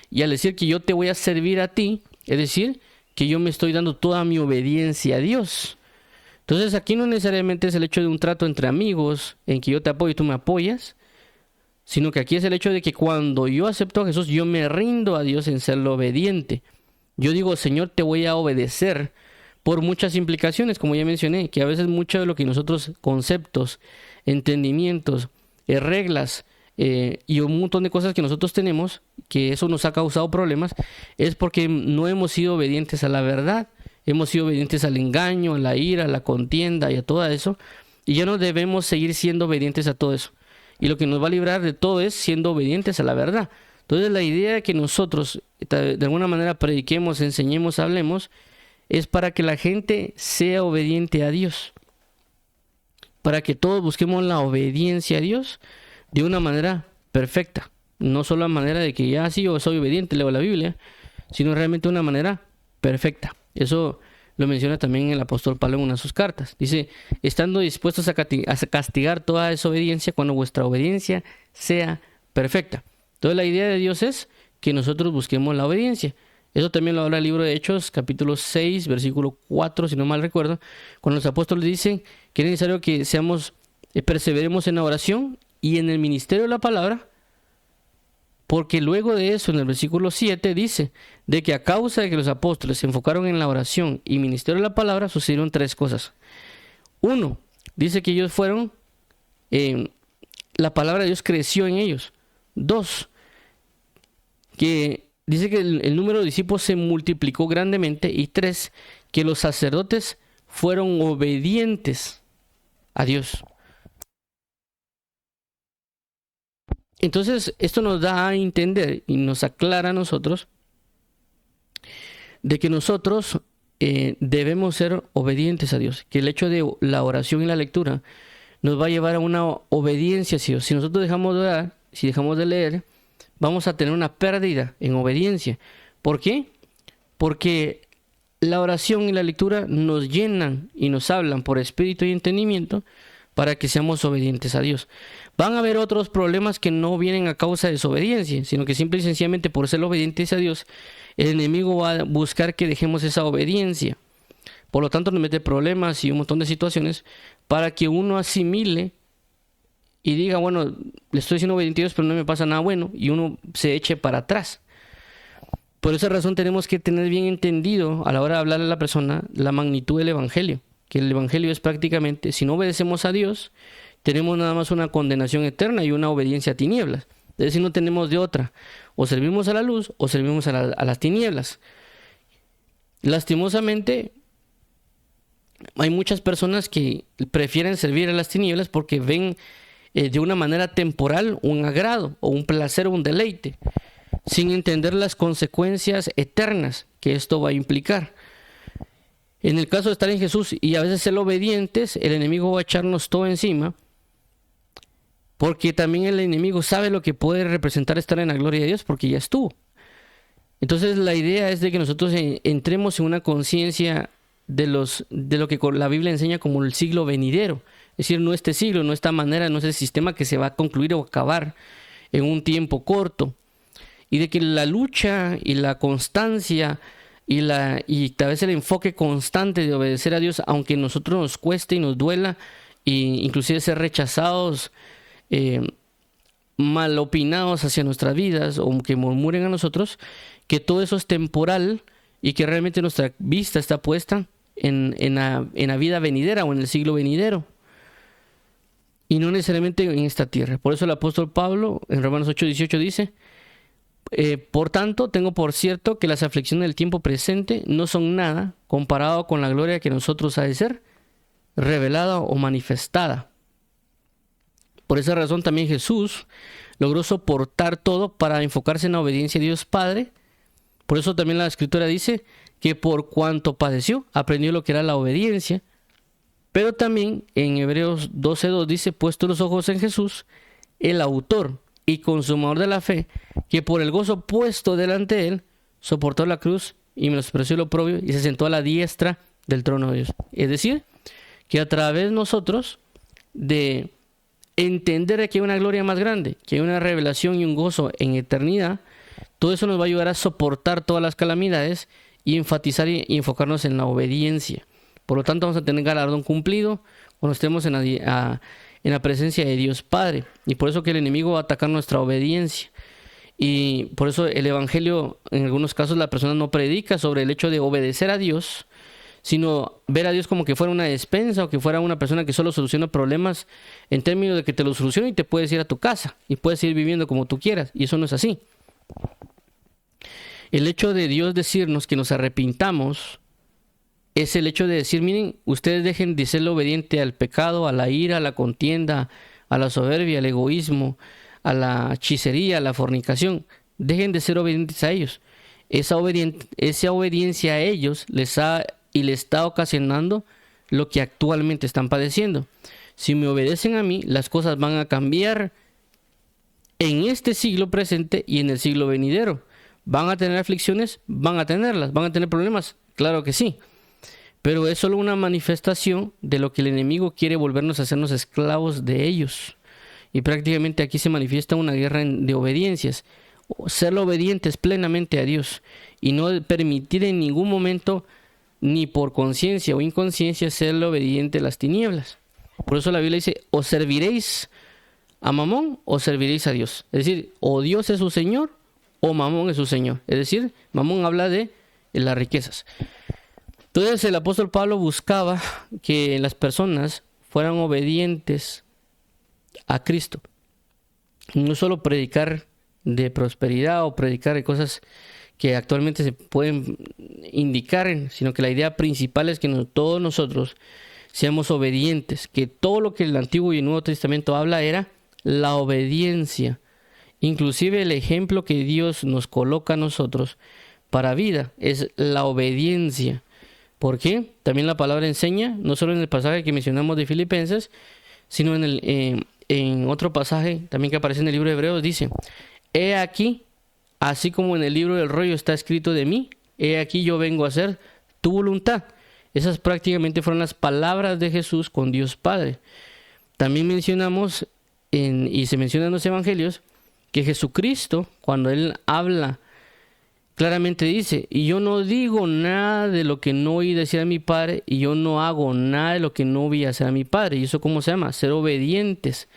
Y al decir que yo te voy a servir a ti, es decir, que yo me estoy dando toda mi obediencia a Dios. Entonces aquí no necesariamente es el hecho de un trato entre amigos, en que yo te apoyo y tú me apoyas, sino que aquí es el hecho de que cuando yo acepto a Jesús, yo me rindo a Dios en serle obediente. Yo digo, Señor, te voy a obedecer por muchas implicaciones, como ya mencioné, que a veces mucho de lo que nosotros, conceptos, entendimientos, reglas y un montón de cosas que nosotros tenemos, que eso nos ha causado problemas, es porque no hemos sido obedientes a la verdad. Hemos sido obedientes al engaño, a la ira, a la contienda y a todo eso. Y ya no debemos seguir siendo obedientes a todo eso. Y lo que nos va a librar de todo es siendo obedientes a la verdad. Entonces la idea de que nosotros de alguna manera prediquemos, enseñemos, hablemos, es para que la gente sea obediente a Dios. Para que todos busquemos la obediencia a Dios de una manera perfecta. No solo a manera de que ya sí yo soy obediente, leo la Biblia, sino realmente de una manera perfecta. Eso lo menciona también el apóstol Pablo en una de sus cartas. Dice, estando dispuestos a castigar toda desobediencia cuando vuestra obediencia sea perfecta. Entonces la idea de Dios es que nosotros busquemos la obediencia. Eso también lo habla el libro de Hechos, capítulo 6, versículo 4, si no mal recuerdo, cuando los apóstoles dicen que es necesario que perseveremos en la oración y en el ministerio de la palabra. Porque luego de eso, en el versículo 7, dice de que a causa de que los apóstoles se enfocaron en la oración y ministerio de la palabra, sucedieron tres cosas. Uno, dice que ellos fueron, la palabra de Dios creció en ellos. Dos, que dice que el número de discípulos se multiplicó grandemente. Y tres, que los sacerdotes fueron obedientes a Dios. Entonces, esto nos da a entender y nos aclara a nosotros de que nosotros debemos ser obedientes a Dios, que el hecho de la oración y la lectura nos va a llevar a una obediencia a Dios. Si nosotros dejamos de orar, si dejamos de leer, vamos a tener una pérdida en obediencia. ¿Por qué? Porque la oración y la lectura nos llenan y nos hablan por espíritu y entendimiento para que seamos obedientes a Dios. Van a haber otros problemas que no vienen a causa de desobediencia, sino que simple y sencillamente por ser obedientes a Dios, el enemigo va a buscar que dejemos esa obediencia. Por lo tanto, nos mete problemas y un montón de situaciones para que uno asimile y diga, bueno, le estoy siendo obediente a Dios, pero no me pasa nada bueno, y uno se eche para atrás. Por esa razón tenemos que tener bien entendido a la hora de hablarle a la persona la magnitud del Evangelio. Que el Evangelio es prácticamente, si no obedecemos a Dios, tenemos nada más una condenación eterna y una obediencia a tinieblas. Es decir, no tenemos de otra. O servimos a la luz o servimos a las tinieblas. Lastimosamente, hay muchas personas que prefieren servir a las tinieblas porque ven de una manera temporal un agrado o un placer o un deleite, sin entender las consecuencias eternas que esto va a implicar. En el caso de estar en Jesús y a veces ser obedientes, el enemigo va a echarnos todo encima, porque también el enemigo sabe lo que puede representar estar en la gloria de Dios, porque ya estuvo. Entonces la idea es de que nosotros entremos en una conciencia de lo que la Biblia enseña como el siglo venidero. Es decir, no este siglo, no esta manera, no ese sistema que se va a concluir o acabar en un tiempo corto. Y de que la lucha y la constancia y tal vez el enfoque constante de obedecer a Dios, aunque a nosotros nos cueste y nos duela, e inclusive ser rechazados, mal opinados hacia nuestras vidas o que murmuren a nosotros, que todo eso es temporal y que realmente nuestra vista está puesta en la vida venidera o en el siglo venidero y no necesariamente en esta tierra. Por eso el apóstol Pablo en Romanos 8:18 dice: por tanto, tengo por cierto que las aflicciones del tiempo presente no son nada comparado con la gloria que nosotros ha de ser revelada o manifestada. Por esa razón también Jesús logró soportar todo para enfocarse en la obediencia a Dios Padre. Por eso también la Escritura dice que por cuanto padeció, aprendió lo que era la obediencia. Pero también en Hebreos 12:2 dice: puesto los ojos en Jesús, el autor y consumador de la fe, que por el gozo puesto delante de él, soportó la cruz y menospreció el oprobio y se sentó a la diestra del trono de Dios. Es decir, que a través nosotros de entender que hay una gloria más grande, que hay una revelación y un gozo en eternidad, todo eso nos va a ayudar a soportar todas las calamidades y enfatizar y enfocarnos en la obediencia. Por lo tanto, vamos a tener galardón cumplido cuando estemos en la presencia de Dios Padre. Y por eso que el enemigo va a atacar nuestra obediencia. Y por eso el Evangelio, en algunos casos, la persona no predica sobre el hecho de obedecer a Dios, sino ver a Dios como que fuera una despensa o que fuera una persona que solo soluciona problemas en términos de que te lo soluciona y te puedes ir a tu casa y puedes ir viviendo como tú quieras. Y eso no es así. El hecho de Dios decirnos que nos arrepintamos es el hecho de decir: miren, ustedes dejen de ser obediente al pecado, a la ira, a la contienda, a la soberbia, al egoísmo, a la hechicería, a la fornicación. Dejen de ser obedientes a ellos. Esa obediencia a ellos les está ocasionando lo que actualmente están padeciendo. Si me obedecen a mí, las cosas van a cambiar en este siglo presente y en el siglo venidero. ¿Van a tener aflicciones? Van a tenerlas. ¿Van a tener problemas? Claro que sí. Pero es solo una manifestación de lo que el enemigo quiere volvernos a hacernos esclavos de ellos. Y prácticamente aquí se manifiesta una guerra de obediencias. Ser obedientes plenamente a Dios y no permitir en ningún momento, ni por conciencia o inconsciencia, ser obediente a las tinieblas. Por eso la Biblia dice: o serviréis a Mamón o serviréis a Dios. Es decir, o Dios es su Señor o Mamón es su Señor. Es decir, Mamón habla de las riquezas. Entonces el apóstol Pablo buscaba que las personas fueran obedientes a Cristo. No solo predicar de prosperidad o predicar de cosas que actualmente se pueden indicar, sino que la idea principal es que todos nosotros seamos obedientes, que todo lo que el Antiguo y el Nuevo Testamento habla era la obediencia. Inclusive el ejemplo que Dios nos coloca a nosotros para vida es la obediencia. ¿Por qué? También la palabra enseña, no solo en el pasaje que mencionamos de Filipenses, sino en otro pasaje también que aparece en el libro de Hebreos, dice: he aquí, así como en el libro del rollo está escrito de mí, he aquí yo vengo a hacer tu voluntad. Esas prácticamente fueron las palabras de Jesús con Dios Padre. También mencionamos, y se menciona en los evangelios, que Jesucristo, cuando Él habla, claramente dice: y yo no digo nada de lo que no oí decir a mi Padre, y yo no hago nada de lo que no vi hacer a mi Padre. ¿Y eso cómo se llama? Ser obedientes.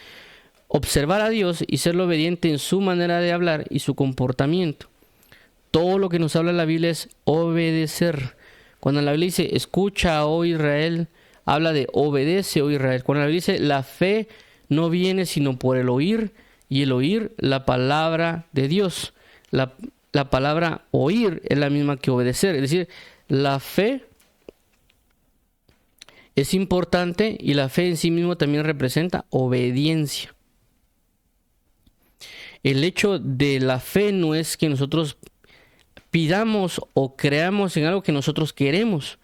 Observar a Dios y ser obediente en su manera de hablar y su comportamiento. Todo lo que nos habla la Biblia es obedecer. Cuando la Biblia dice: escucha, oh Israel, habla de obedece, oh Israel. Cuando la Biblia dice: la fe no viene sino por el oír, y el oír la palabra de Dios. La palabra oír es la misma que obedecer. Es decir, la fe es importante y la fe en sí mismo también representa obediencia. El hecho de la fe no es que nosotros pidamos o creamos en algo que nosotros queremos.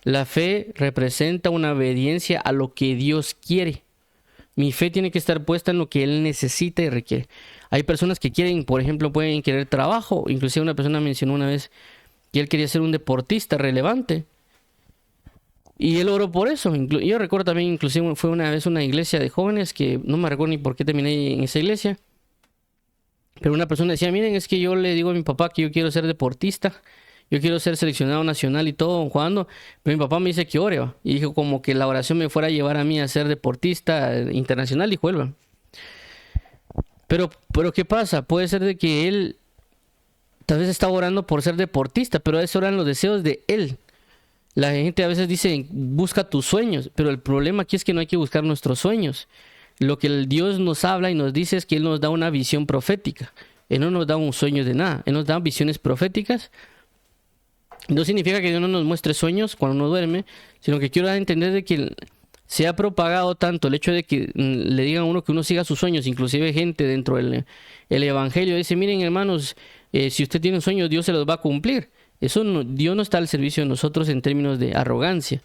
La fe representa una obediencia a lo que Dios quiere. Mi fe tiene que estar puesta en lo que Él necesita y requiere. Hay personas que quieren, por ejemplo, pueden querer trabajo. Inclusive una persona mencionó una vez que él quería ser un deportista relevante. Y él oró por eso. Yo recuerdo también, inclusive fue una vez una iglesia de jóvenes que no me recuerdo ni por qué terminé en esa iglesia. Pero una persona decía: miren, es que yo le digo a mi papá que yo quiero ser deportista. Yo quiero ser seleccionado nacional y todo, jugando. Pero mi papá me dice que ore, ¿va? Y dijo como que la oración me fuera a llevar a mí a ser deportista internacional, dijo él, ¿va? Pero ¿qué pasa? Puede ser de que él tal vez está orando por ser deportista, pero esos eran los deseos de él. La gente a veces dice: busca tus sueños, pero el problema aquí es que no hay que buscar nuestros sueños. Lo que el Dios nos habla y nos dice es que Él nos da una visión profética. Él no nos da un sueño de nada, Él nos da visiones proféticas. No significa que Dios no nos muestre sueños cuando uno duerme, sino que quiero dar a entender de que se ha propagado tanto el hecho de que le digan a uno que uno siga sus sueños. Inclusive gente dentro del evangelio dice: miren, hermanos, si usted tiene un sueño, Dios se los va a cumplir. Eso no, Dios no está al servicio de nosotros en términos de arrogancia.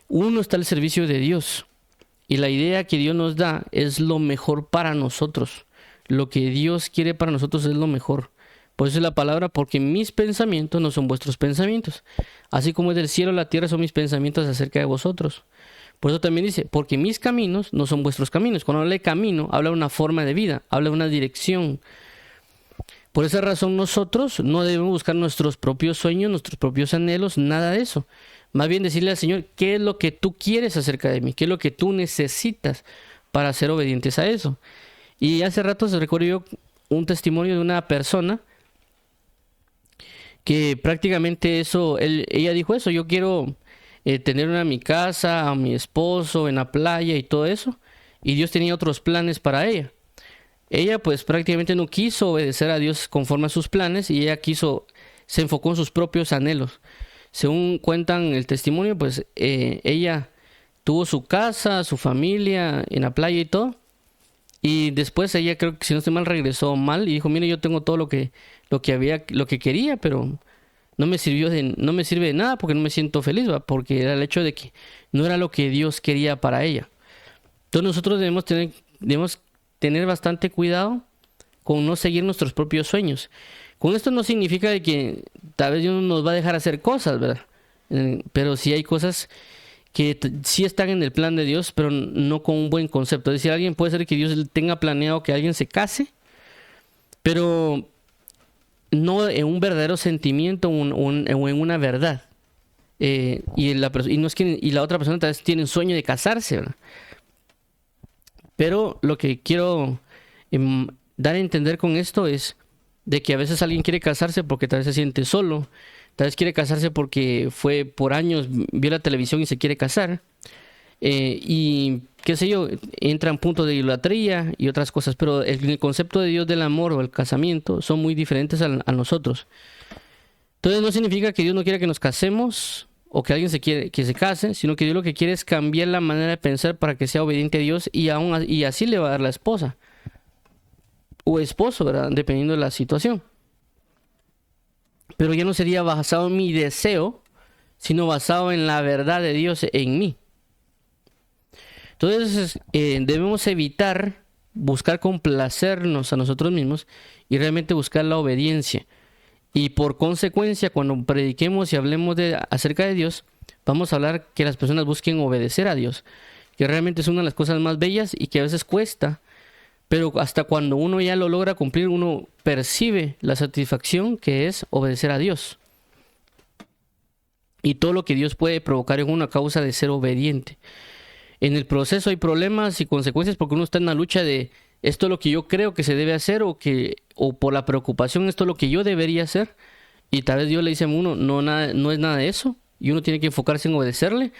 Uno está al servicio de Dios. Y la idea que Dios nos da es lo mejor para nosotros. Lo que Dios quiere para nosotros es lo mejor. Por eso es la palabra: porque mis pensamientos no son vuestros pensamientos. Así como es del cielo la tierra son mis pensamientos acerca de vosotros. Por eso también dice: porque mis caminos no son vuestros caminos. Cuando habla de camino, habla de una forma de vida, habla de una dirección. Por esa razón nosotros no debemos buscar nuestros propios sueños, nuestros propios anhelos, nada de eso. Más bien decirle al Señor: ¿qué es lo que tú quieres acerca de mí? ¿Qué es lo que tú necesitas para ser obedientes a eso? Y hace rato se recuerdo yo un testimonio de una persona que prácticamente ella dijo eso: yo quiero tener mi casa, a mi esposo en la playa y todo eso. Y Dios tenía otros planes para ella. Ella pues prácticamente no quiso obedecer a Dios conforme a sus planes, y ella se enfocó en sus propios anhelos. Según cuentan el testimonio, pues ella tuvo su casa, su familia en la playa y todo. Y después ella, creo que si no estoy mal, regresó mal y dijo: mire, yo tengo todo lo que quería, pero no me sirve de nada porque no me siento feliz, ¿va? Porque era el hecho de que no era lo que Dios quería para ella. Entonces nosotros debemos tener bastante cuidado con no seguir nuestros propios sueños. Con esto no significa de que tal vez Dios no nos va a dejar hacer cosas, ¿verdad? Pero sí hay cosas que sí están en el plan de Dios, pero no con un buen concepto. Es decir, alguien puede ser que Dios tenga planeado que alguien se case, pero no en un verdadero sentimiento o en una verdad. Y la otra persona tal vez tiene un sueño de casarse, ¿verdad? Pero lo que quiero dar a entender con esto es de que a veces alguien quiere casarse porque tal vez se siente solo, tal vez quiere casarse porque fue por años, vio la televisión y se quiere casar, y qué sé yo, entra en puntos de idolatría y otras cosas. Pero el concepto de Dios del amor o el casamiento son muy diferentes a nosotros. Entonces no significa que Dios no quiera que nos casemos o que alguien que se case, sino que Dios lo que quiere es cambiar la manera de pensar para que sea obediente a Dios y así le va a dar la esposa o esposo, ¿verdad? Dependiendo de la situación. Pero ya no sería basado en mi deseo, sino basado en la verdad de Dios en mí. Entonces debemos evitar buscar complacernos a nosotros mismos y realmente buscar la obediencia. Y por consecuencia, cuando prediquemos y hablemos acerca de Dios, vamos a hablar que las personas busquen obedecer a Dios, que realmente es una de las cosas más bellas y que a veces cuesta, pero hasta cuando uno ya lo logra cumplir, uno percibe la satisfacción que es obedecer a Dios. Y todo lo que Dios puede provocar en una causa de ser obediente. En el proceso hay problemas y consecuencias porque uno está en la lucha de esto es lo que yo creo que se debe hacer o por la preocupación esto es lo que yo debería hacer. Y tal vez Dios le dice a uno, no es nada de eso. Y uno tiene que enfocarse en obedecerle.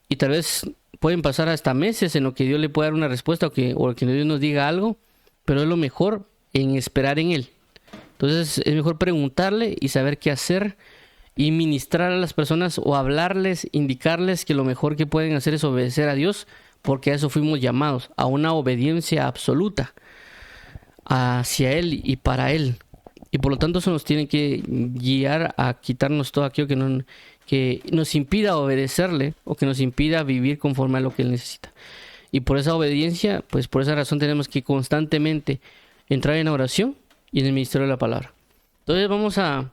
Y tal vez pueden pasar hasta meses en lo que Dios le pueda dar una respuesta o que Dios nos diga algo. Pero es lo mejor en esperar en Él. Entonces es mejor preguntarle y saber qué hacer y ministrar a las personas o hablarles, indicarles que lo mejor que pueden hacer es obedecer a Dios, porque a eso fuimos llamados, a una obediencia absoluta hacia Él y para Él. Y por lo tanto eso nos tiene que guiar a quitarnos todo aquello que nos impida obedecerle o que nos impida vivir conforme a lo que Él necesita. Y por esa obediencia, pues por esa razón tenemos que constantemente entrar en oración y en el ministerio de la palabra. Entonces vamos a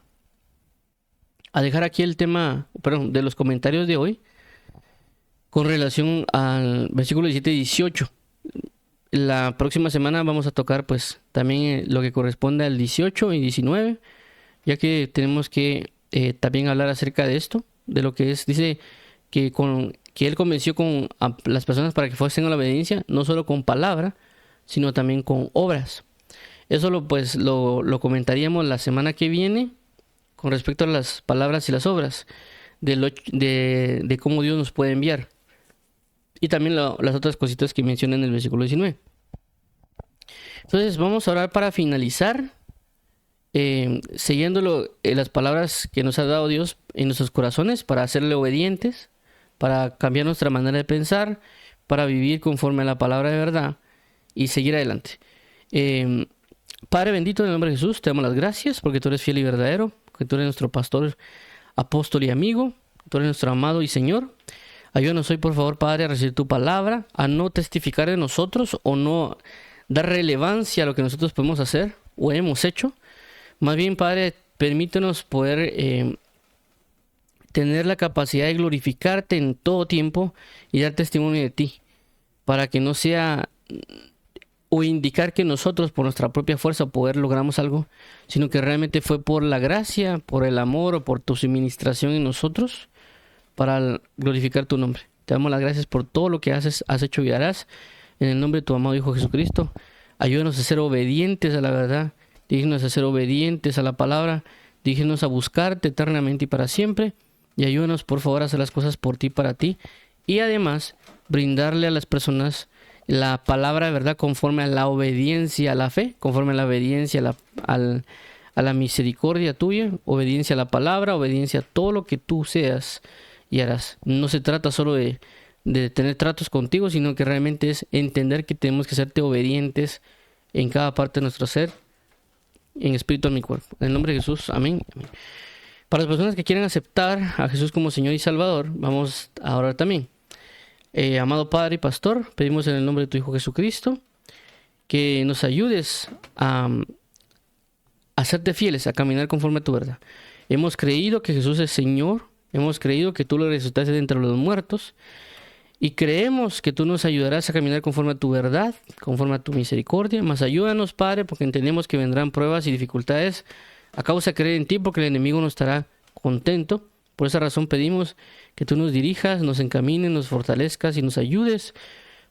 dejar aquí el tema, de los comentarios de hoy con relación al versículo 17 y 18. La próxima semana vamos a tocar pues también lo que corresponde al 18 y 19, ya que tenemos que también hablar acerca de esto, de lo que es, dice que Él convenció a las personas para que fuesen a la obediencia, no solo con palabra, sino también con obras. Eso lo comentaríamos la semana que viene con respecto a las palabras y las obras, de cómo Dios nos puede enviar. Y también las otras cositas que menciona en el versículo 19. Entonces vamos a orar para finalizar, siguiendo las palabras que nos ha dado Dios en nuestros corazones, para hacerle obedientes, para cambiar nuestra manera de pensar, para vivir conforme a la palabra de verdad y seguir adelante. Padre bendito, en el nombre de Jesús, te damos las gracias porque tú eres fiel y verdadero, que tú eres nuestro pastor, apóstol y amigo, tú eres nuestro amado y Señor. Ayúdanos hoy, por favor, Padre, a recibir tu palabra, a no testificar de nosotros o no dar relevancia a lo que nosotros podemos hacer o hemos hecho. Más bien, Padre, permítenos poder tener la capacidad de glorificarte en todo tiempo y dar testimonio de ti, para que no sea o indicar que nosotros por nuestra propia fuerza poder logramos algo, sino que realmente fue por la gracia, por el amor o por tu suministración en nosotros para glorificar tu nombre. Te damos las gracias por todo lo que has hecho y harás. En el nombre de tu amado Hijo Jesucristo, ayúdanos a ser obedientes a la verdad, díganos a ser obedientes a la palabra, díganos a buscarte eternamente y para siempre, y ayúdanos por favor a hacer las cosas por ti, para ti, y además brindarle a las personas la palabra de verdad conforme a la obediencia a la fe, conforme a la obediencia a la misericordia tuya, obediencia a la palabra, obediencia a todo lo que tú seas y harás. No se trata solo de tener tratos contigo, sino que realmente es entender que tenemos que serte obedientes en cada parte de nuestro ser, en espíritu, en mi cuerpo. En el nombre de Jesús, amén. Amén. Para las personas que quieren aceptar a Jesús como Señor y Salvador, vamos a orar también. Amado Padre y Pastor, pedimos en el nombre de tu Hijo Jesucristo que nos ayudes a serte fieles, a caminar conforme a tu verdad. Hemos creído que Jesús es Señor, hemos creído que tú lo resucitaste de entre los muertos y creemos que tú nos ayudarás a caminar conforme a tu verdad, conforme a tu misericordia. Mas ayúdanos, Padre, porque entendemos que vendrán pruebas y dificultades a causa de creer en ti, porque el enemigo no estará contento. Por esa razón pedimos que tú nos dirijas, nos encamines, nos fortalezcas y nos ayudes,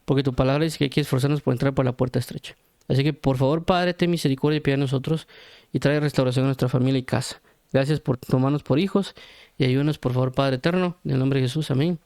porque tu palabra dice que hay que esforzarnos por entrar por la puerta estrecha. Así que por favor, Padre, ten misericordia y pide a nosotros y trae restauración a nuestra familia y casa. Gracias por tomarnos por hijos y ayúdanos, por favor, Padre eterno, en el nombre de Jesús, amén.